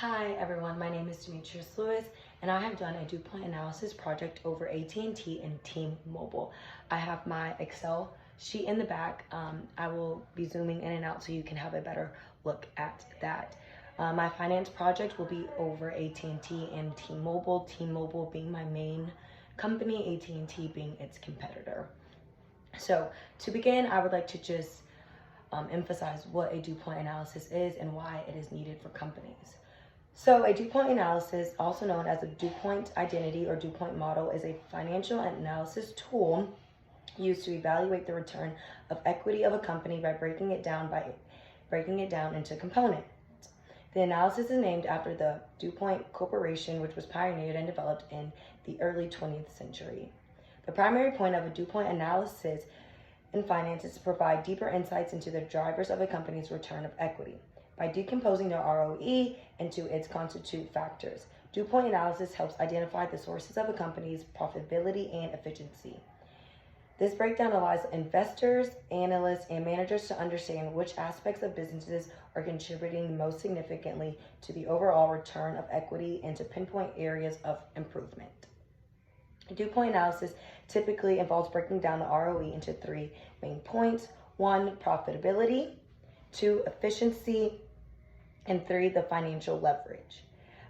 Hi everyone, my name is Demetrius and I have done a DuPont analysis project over AT&T and T-Mobile. I have my Excel sheet in the back. I will be zooming in and out so you can have a better look at that. My finance project will be over AT&T and T-Mobile, T-Mobile being my main company, AT&T being its competitor. So to begin, I would like to just emphasize what a DuPont analysis is and why it is needed for companies. So a DuPont analysis, also known as a DuPont identity or DuPont model, is a financial analysis tool used to evaluate the return of equity of a company by breaking it down into components. The analysis is named after the DuPont Corporation, which was pioneered and developed in the early 20th century. The primary point of a DuPont analysis in finance is to provide deeper insights into the drivers of a company's return of equity by decomposing their ROE into its constituent factors. DuPont analysis helps identify the sources of a company's profitability and efficiency. This breakdown allows investors, analysts, and managers to understand which aspects of businesses are contributing most significantly to the overall return of equity and to pinpoint areas of improvement. DuPont analysis typically involves breaking down the ROE into three main points. 1, profitability. 2, efficiency. And 3, the financial leverage.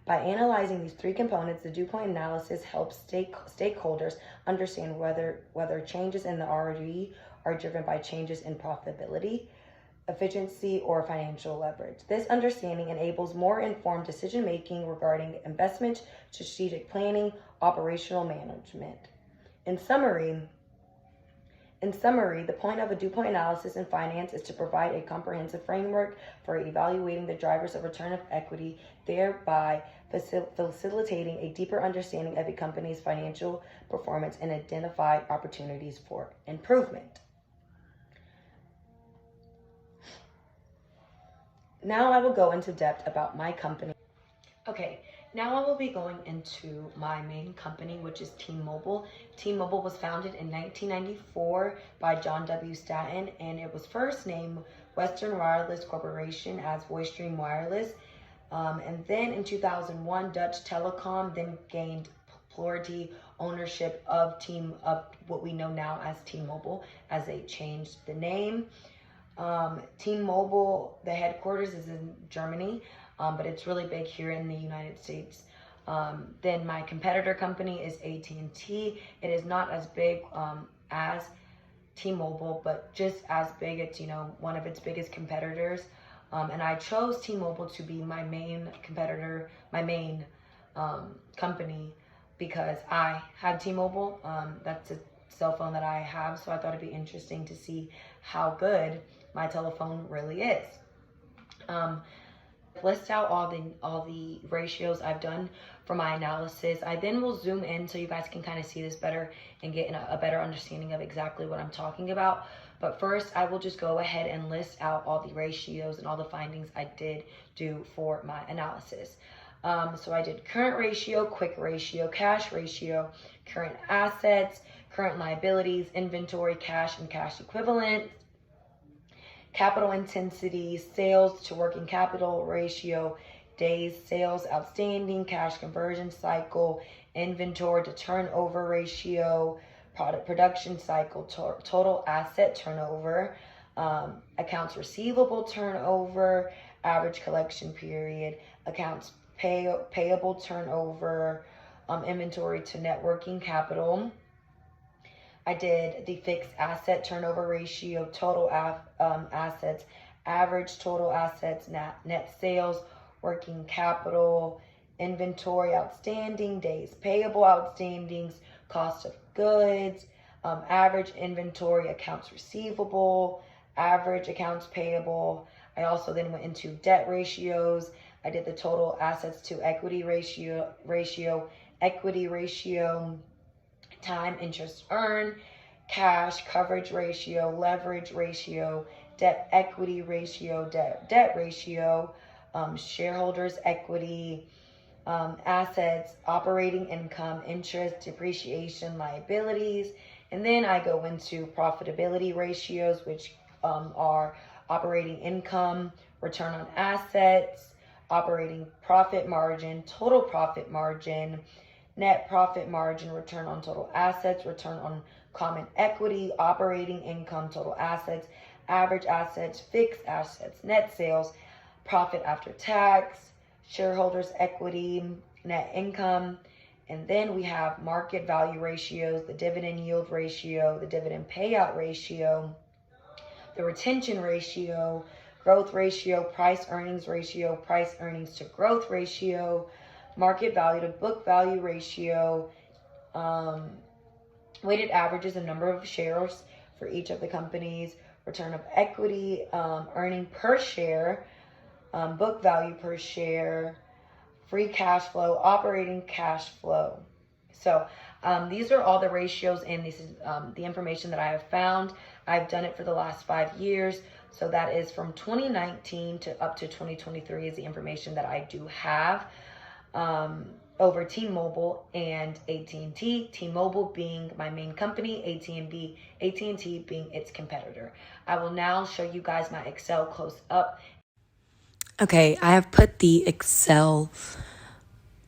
By analyzing these three components, the DuPont analysis helps stakeholders understand whether changes in the ROE are driven by changes in profitability, efficiency, or financial leverage. This understanding enables more informed decision-making regarding investment, strategic planning, operational management. In summary, the point of a DuPont analysis in finance is to provide a comprehensive framework for evaluating the drivers of return of equity, thereby facilitating a deeper understanding of a company's financial performance and identify opportunities for improvement. Now I will go into depth about my company. Okay, now I will be going into my main company, which is T-Mobile. T-Mobile was founded in 1994 by John W. Stanton, and it was first named Western Wireless Corporation as VoiceStream Wireless. And then in 2001, Dutch Telecom then gained plurality ownership of what we know now as T-Mobile, as they changed the name. T-Mobile, the headquarters is in Germany, but it's really big here in the United States. Then my competitor company is AT&T. It is not as big as T-Mobile, but just as big. It's, one of its biggest competitors. And I chose T-Mobile to be my main competitor, my main company, because I have T-Mobile. That's a cell phone that I have, so I thought it'd be interesting to see how good my telephone really is. List out all the ratios I've done for my analysis. I then will zoom in so you guys can kind of see this better and get a better understanding of exactly what I'm talking about. But first, I will just go ahead and list out all the ratios and all the findings I did do for my analysis. So I did current ratio, quick ratio, cash ratio, current assets, current liabilities, inventory, cash and cash equivalents, capital intensity, sales to working capital ratio, days sales outstanding, cash conversion cycle, inventory to turnover ratio, product production cycle, total asset turnover, accounts receivable turnover, average collection period, accounts payable turnover, inventory to net working capital. I did the fixed asset turnover ratio, total assets, average total assets, net sales, working capital, inventory outstanding, days payable outstandings, cost of goods, average inventory, accounts receivable, average accounts payable. I also then went into debt ratios. I did the total assets to equity ratio, equity ratio, time interest earned, cash coverage ratio, leverage ratio, debt equity ratio, debt ratio, shareholders equity, assets, operating income, interest, depreciation, liabilities. And then I go into profitability ratios, which are operating income, return on assets, operating profit margin, total profit margin, net profit margin, return on total assets, return on common equity, operating income, total assets, average assets, fixed assets, net sales, profit after tax, shareholders' equity, net income. And then we have market value ratios, the dividend yield ratio, the dividend payout ratio, the retention ratio, growth ratio, price earnings to growth ratio, market value to book value ratio, weighted averages and number of shares for each of the companies, return of equity, earning per share, book value per share, free cash flow, operating cash flow. So these are all the ratios, and this is the information that I have found. I've done it for the last 5 years. So that is from 2019 to up to 2023 is the information that I do have over T-Mobile and AT&T. T-Mobile being my main company, AT&T being its competitor. I will now show you guys my Excel close up. Okay, I have put the Excel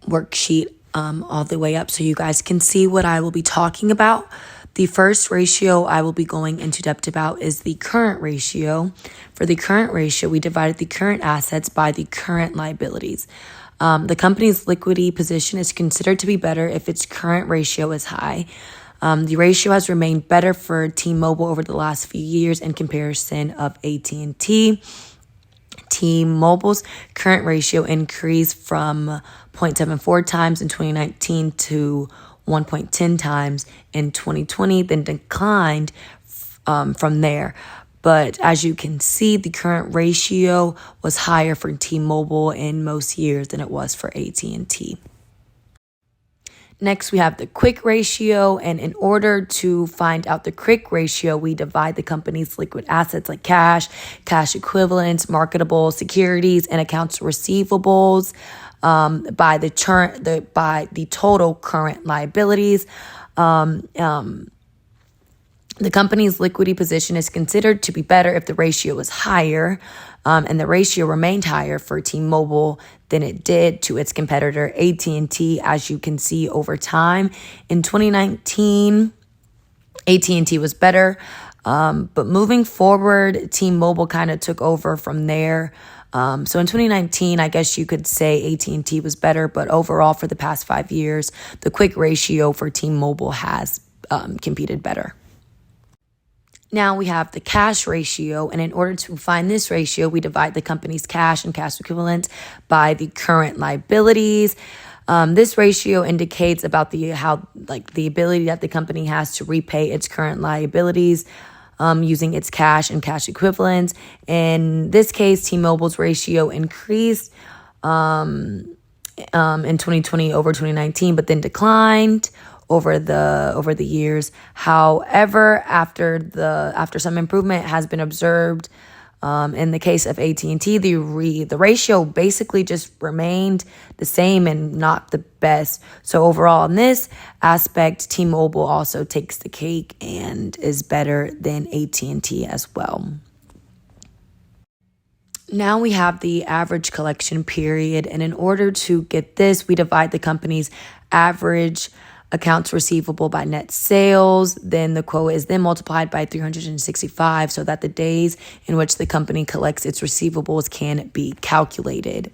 worksheet all the way up so you guys can see what I will be talking about. The first ratio I will be going into depth about is the current ratio. For the current ratio, we divided the current assets by the current liabilities. The company's liquidity position is considered to be better if its current ratio is high. The ratio has remained better for T-Mobile over the last few years in comparison of AT&T. T-Mobile's current ratio increased from 0.74 times in 2019 to 1.10 times in 2020, then declined from there. But as you can see, the current ratio was higher for T-Mobile in most years than it was for AT&T. Next, we have the quick ratio, and in order to find out the quick ratio, we divide the company's liquid assets like cash, cash equivalents, marketable securities, and accounts receivables by the total current liabilities. The company's liquidity position is considered to be better if the ratio is higher, and the ratio remained higher for T-Mobile than it did to its competitor AT&T, as you can see over time. In 2019, AT&T was better, but moving forward, T-Mobile kind of took over from there. So in 2019, I guess you could say AT&T was better, but overall for the past 5 years, the quick ratio for T-Mobile has competed better. Now we have the cash ratio, and in order to find this ratio, we divide the company's cash and cash equivalents by the current liabilities. This ratio indicates about the ability that the company has to repay its current liabilities using its cash and cash equivalents. In this case, T-Mobile's ratio increased in 2020 over 2019, but then declined over the years. However, after some improvement has been observed in the case of AT&T, the ratio basically just remained the same and not the best. So overall, in this aspect, T-Mobile also takes the cake and is better than AT&T as well. Now we have the average collection period, and in order to get this, we divide the company's average accounts receivable by net sales. Then the quote is then multiplied by 365 so that the days in which the company collects its receivables can be calculated.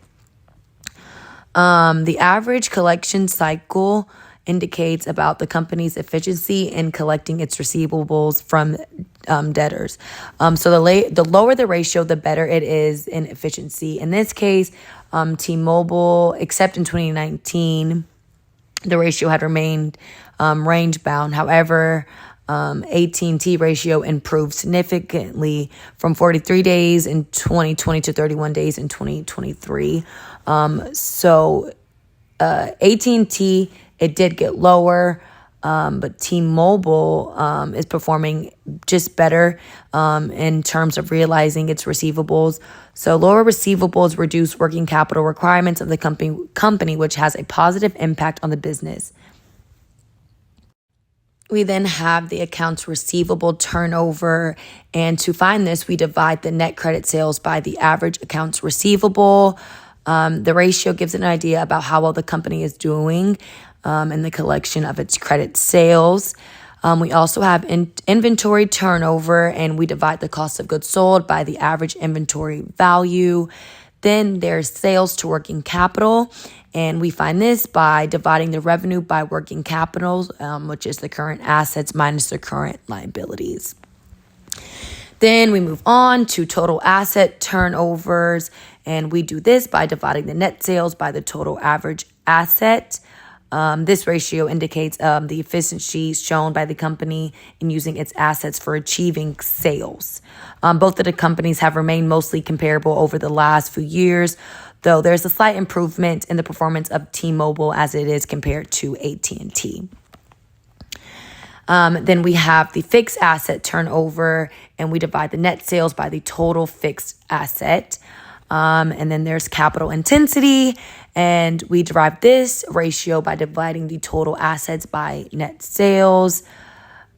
The average collection cycle indicates about the company's efficiency in collecting its receivables from debtors. So the lower the ratio, the better it is in efficiency. In this case, T-Mobile, except in 2019, the ratio had remained range bound. However, AT&T ratio improved significantly from 43 days in 2020 to 31 days in 2023. So AT&T, it did get lower, but T-Mobile is performing just better in terms of realizing its receivables. So lower receivables reduce working capital requirements of the company, which has a positive impact on the business. We then have the accounts receivable turnover, and to find this, we divide the net credit sales by the average accounts receivable. The ratio gives an idea about how well the company is doing in the collection of its credit sales. We also have inventory turnover, and we divide the cost of goods sold by the average inventory value. Then there's sales to working capital, and we find this by dividing the revenue by working capital, which is the current assets minus the current liabilities. Then we move on to total asset turnovers, and we do this by dividing the net sales by the total average asset. This ratio indicates the efficiency shown by the company in using its assets for achieving sales. Both of the companies have remained mostly comparable over the last few years, though there's a slight improvement in the performance of T-Mobile as it is compared to AT&T. Then we have the fixed asset turnover, and we divide the net sales by the total fixed asset. And then there's capital intensity, and we derive this ratio by dividing the total assets by net sales.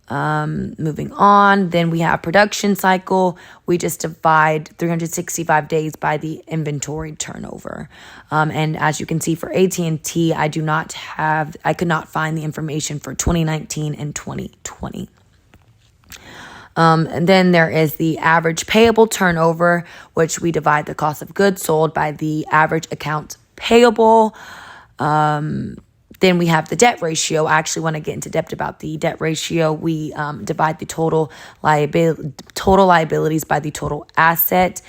Moving on, then we have production cycle. We just divide 365 days by the inventory turnover. And as you can see for AT&T, I could not find the information for 2019 and 2020. And then there is the average payable turnover, which we divide the cost of goods sold by the average accounts payable. Then we have the debt ratio. I actually want to get into depth about the debt ratio. We divide the total liabilities by the total asset.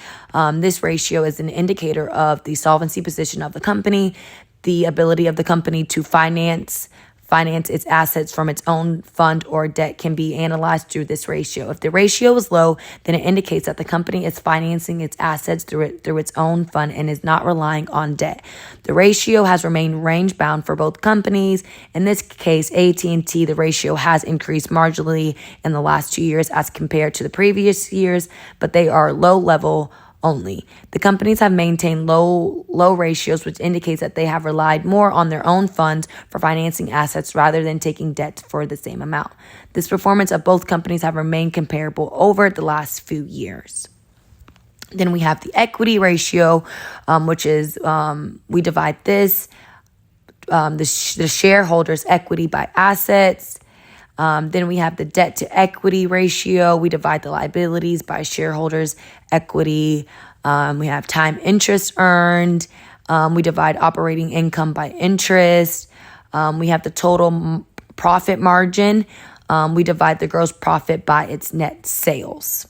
This ratio is an indicator of the solvency position of the company, the ability of the company to finance its assets from its own fund or debt can be analyzed through this ratio. If the ratio is low, then it indicates that the company is financing its assets through its own fund and is not relying on debt. The ratio has remained range-bound for both companies. In this case, AT&T, the ratio has increased marginally in the last 2 years as compared to the previous years, but they are low level only. The companies have maintained low ratios, which indicates that they have relied more on their own funds for financing assets rather than taking debt for the same amount. This performance of both companies have remained comparable over the last few years. Then we have the equity ratio, which is we divide this the shareholders' equity by assets. Then we have the debt to equity ratio. We divide the liabilities by shareholders' equity. We have time interest earned. We divide operating income by interest. We have the total profit margin. We divide the gross profit by its net sales.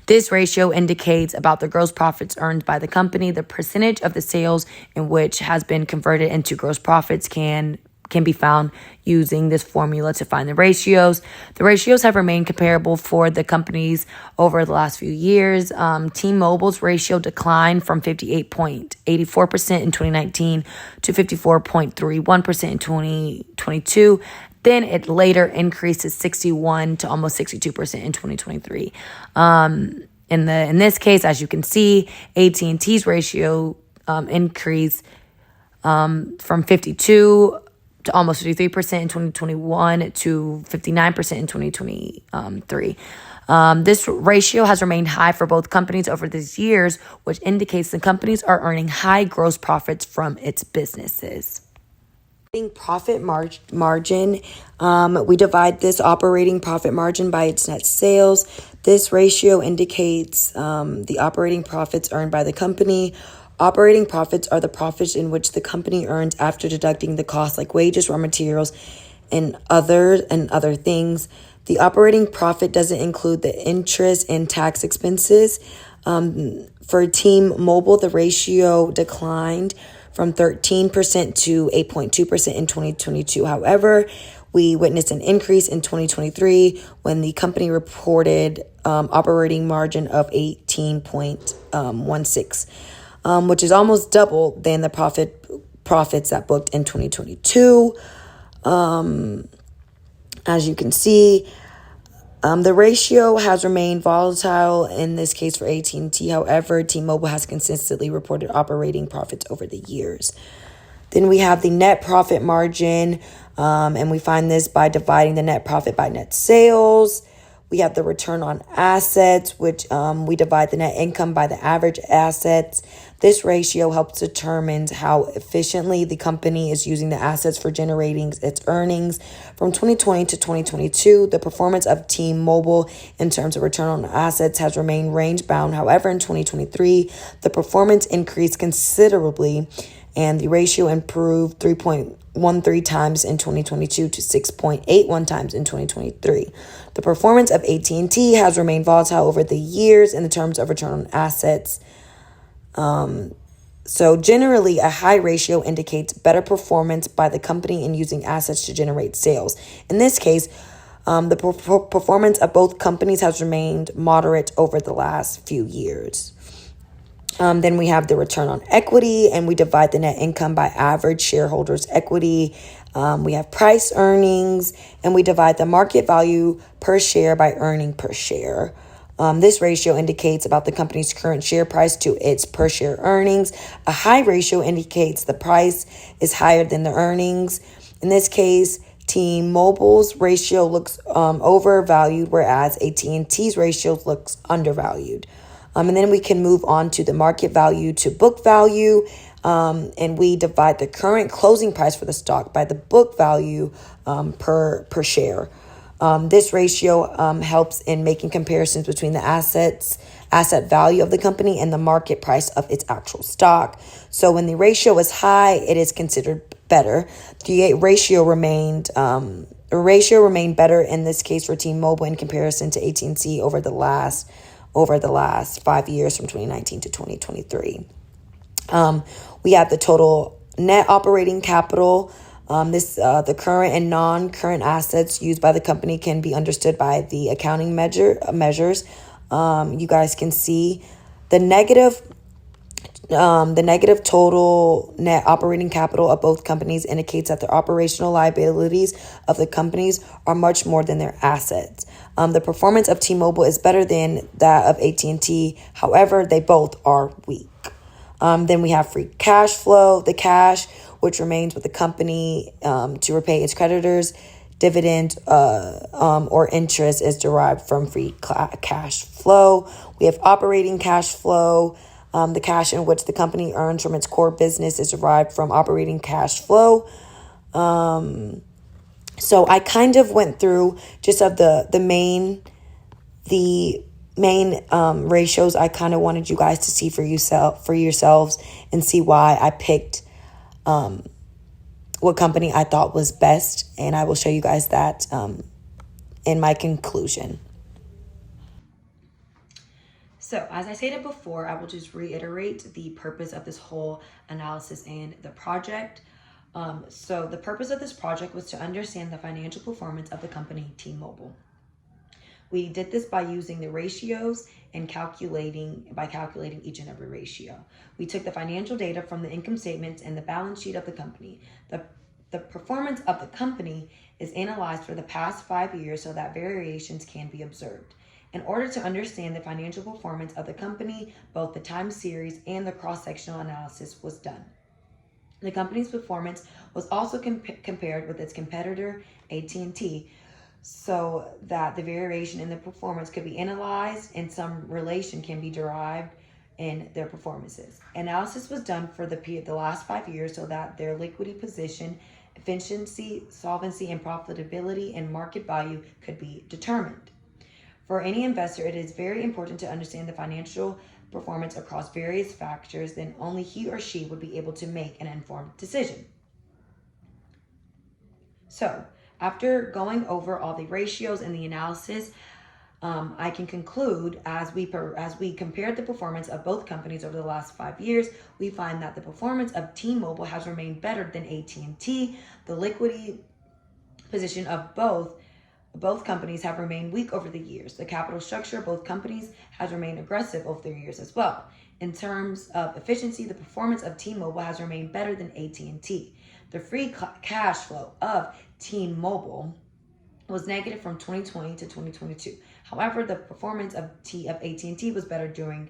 This ratio indicates about the gross profits earned by the company. The percentage of the sales in which has been converted into gross profits can be found using this formula to find the ratios. The ratios have remained comparable for the companies over the last few years. T-Mobile's ratio declined from 58.84% in 2019 to 54.31% in 2022. Then it later increased to 61 to almost 62% in 2023. In this case, as you can see, AT&T's ratio increased from 52 to almost 53% in 2021 to 59% in 2023. This ratio has remained high for both companies over these years, which indicates the companies are earning high gross profits from its businesses. Profit margin, we divide this operating profit margin by its net sales. This ratio indicates the operating profits earned by the company. Operating profits are the profits in which the company earns after deducting the costs like wages, raw materials, and other things. The operating profit doesn't include the interest and tax expenses. For T-Mobile, the ratio declined from 13% to 8.2% in 2022. However, we witnessed an increase in 2023 when the company reported operating margin of 18.16%. Which is almost double than the profits that booked in 2022. As you can see, the ratio has remained volatile in this case for AT&T. However, T-Mobile has consistently reported operating profits over the years. Then we have the net profit margin, and we find this by dividing the net profit by net sales. We have the return on assets, which we divide the net income by the average assets. This ratio helps determine how efficiently the company is using the assets for generating its earnings. From 2020 to 2022, the performance of T-Mobile in terms of return on assets has remained range-bound. However, in 2023, the performance increased considerably, and the ratio improved 3.13 times in 2022 to 6.81 times in 2023. The performance of AT&T has remained volatile over the years in the terms of return on assets. So generally, a high ratio indicates better performance by the company in using assets to generate sales. In this case, the performance of both companies has remained moderate over the last few years. Then we have the return on equity, and we divide the net income by average shareholders' equity. We have price earnings, and we divide the market value per share by earning per share. This ratio indicates about the company's current share price to its per share earnings. A high ratio indicates the price is higher than the earnings. In this case, T-Mobile's ratio looks overvalued, whereas AT&T's ratio looks undervalued. And then we can move on to the market value to book value. And we divide the current closing price for the stock by the book value per share. This ratio helps in making comparisons between the asset value of the company and the market price of its actual stock. So when the ratio is high, it is considered better. The ratio remained better in this case for T-Mobile in comparison to AT&T over the last 5 years from 2019 to 2023. We have the total net operating capital. The current and non-current assets used by the company can be understood by the accounting measures. You guys can see the negative total net operating capital of both companies indicates that the operational liabilities of the companies are much more than their assets. The performance of T-Mobile is better than that of AT&T. However, they both are weak. Then we have free cash flow, the cash which remains with the company to repay its creditors. Dividend or interest is derived from free cash flow. We have operating cash flow. The cash in which the company earns from its core business is derived from operating cash flow. So I kind of went through just of the main ratios I kind of wanted you guys to see for yourselves and see why I picked what company I thought was best, and I will show you guys that in my conclusion. So, as I stated before, I will just reiterate the purpose of this whole analysis and the project. So, the purpose of this project was to understand the financial performance of the company T-Mobile. We did this by using the ratios and calculating each and every ratio. We took the financial data from the income statements and the balance sheet of the company. The performance of the company is analyzed for the past 5 years so that variations can be observed. In order to understand the financial performance of the company, both the time series and the cross-sectional analysis was done. The company's performance was also compared with its competitor, AT&T, so that the variation in the performance could be analyzed and some relation can be derived in their performances. Analysis was done for the last 5 years so that their liquidity position, efficiency, solvency, and profitability and market value could be determined. For any investor, it is very important to understand the financial performance across various factors, then only he or she would be able to make an informed decision. So, after going over all the ratios and the analysis, I can conclude as we compared the performance of both companies over the last 5 years, we find that the performance of T-Mobile has remained better than AT&T. The liquidity position of both companies have remained weak over the years. The capital structure of both companies has remained aggressive over the years as well. In terms of efficiency, the performance of T-Mobile has remained better than AT&T. The free cash flow of T-Mobile was negative from 2020 to 2022. However, the performance of AT&T was better during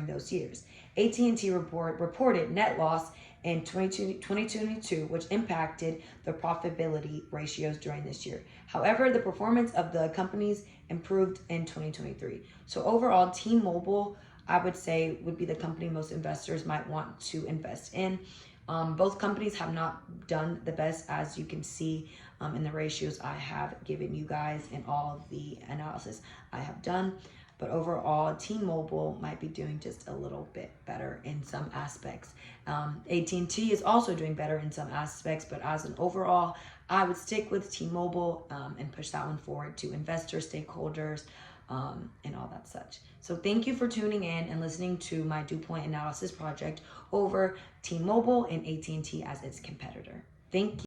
those years. AT&T reported net loss in 2022, which impacted the profitability ratios during this year. However, the performance of the companies improved in 2023. So overall, T-Mobile I would say would be the company most investors might want to invest in. Both companies have not done the best, as you can see in the ratios I have given you guys in all of the analysis I have done. But overall, T-Mobile might be doing just a little bit better in some aspects. AT&T is also doing better in some aspects, but as an overall, I would stick with T-Mobile and push that one forward to investors, stakeholders, and all that such. So thank you for tuning in and listening to my dew point analysis project over T-Mobile and AT&T as its competitor. Thank you.